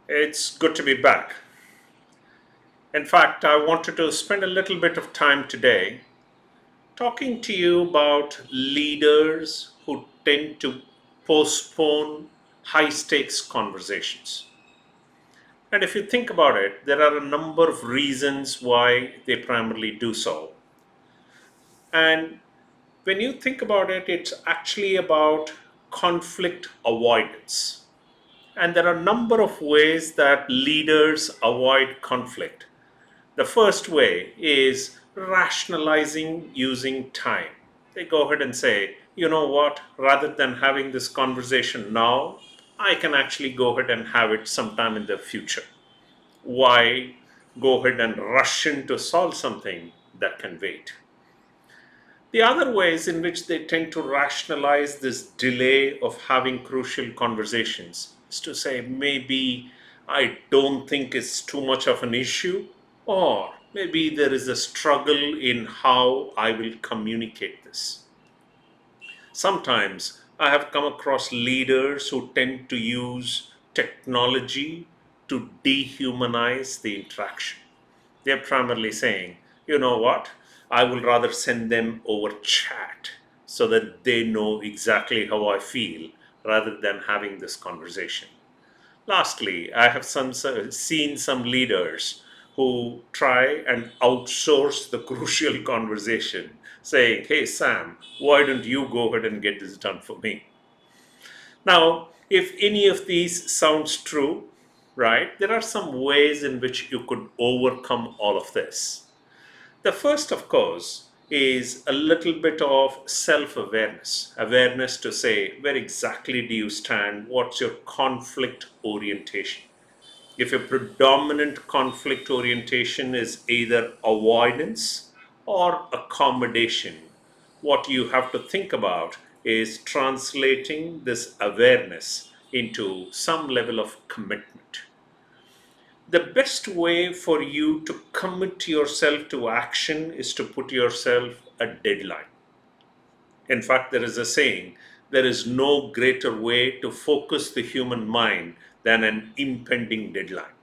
It's good to be back. In fact, I wanted to spend a little bit of time today talking to you about leaders who tend to postpone high stakes conversations. And if you think about it, there are a number of reasons why they primarily do so. And when you think about it, it's actually about conflict avoidance. And there are a number of ways that leaders avoid conflict. The first way is rationalizing using time. They go ahead and say, you know what, rather than having this conversation now, I can actually go ahead and have it sometime in the future. Why go ahead and rush in to solve something that can wait? The other ways in which they tend to rationalize this delay of having crucial conversations is to say, maybe I don't think it's too much of an issue, or maybe there is a struggle in how I will communicate this. Sometimes I have come across leaders who tend to use technology to dehumanize the interaction. They're primarily saying, you know what, I will rather send them over chat so that they know exactly how I feel rather than having this conversation. Lastly, I have seen some leaders who try and outsource the crucial conversation, saying, hey, Sam, why don't you go ahead and get this done for me? Now, if any of these sounds true, right, there are some ways in which you could overcome all of this. The first, of course, is a little bit of self awareness to say, where exactly do you stand? What's your conflict orientation? If your predominant conflict orientation is either avoidance or accommodation, what you have to think about is translating this awareness into some level of commitment. The best way for you to commit yourself to action is to put yourself a deadline. In fact, there is a saying, there is no greater way to focus the human mind than an impending deadline.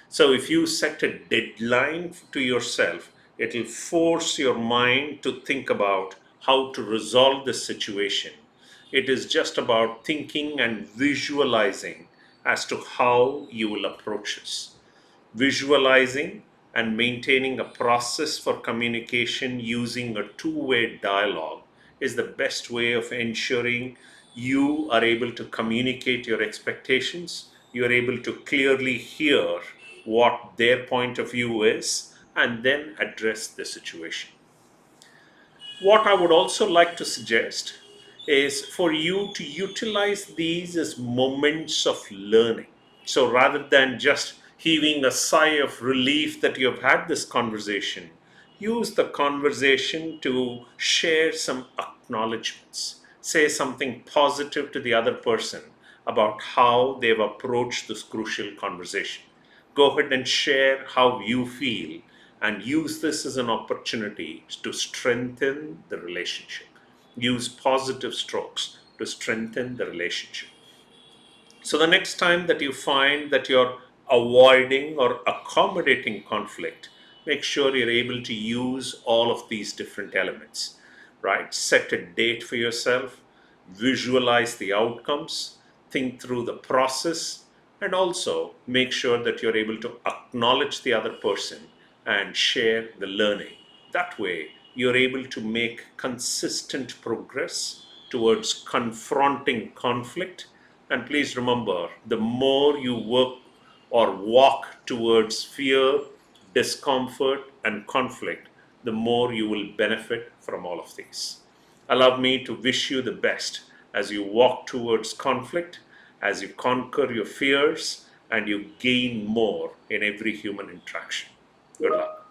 So if you set a deadline to yourself, it will force your mind to think about how to resolve the situation. It is just about thinking and visualizing as to how you will approach this. Visualizing and maintaining a process for communication using a two-way dialogue is the best way of ensuring you are able to communicate your expectations, you are able to clearly hear what their point of view is, and then address the situation. What I would also like to suggest is for you to utilize these as moments of learning. So rather than just heaving a sigh of relief that you have had this conversation, use the conversation to share some acknowledgments. Say something positive to the other person about how they've approached this crucial conversation. Go ahead and share how you feel and use this as an opportunity to strengthen the relationship. Use positive strokes to strengthen the relationship. So the next time that you find that you're avoiding or accommodating conflict, make sure you're able to use all of these different elements, right? Set a date for yourself, visualize the outcomes, think through the process, and also make sure that you're able to acknowledge the other person and share the learning. That way, you're able to make consistent progress towards confronting conflict. And please remember, the more you work or walk towards fear, discomfort, and conflict, the more you will benefit from all of these. Allow me to wish you the best as you walk towards conflict, as you conquer your fears, and you gain more in every human interaction. Good luck.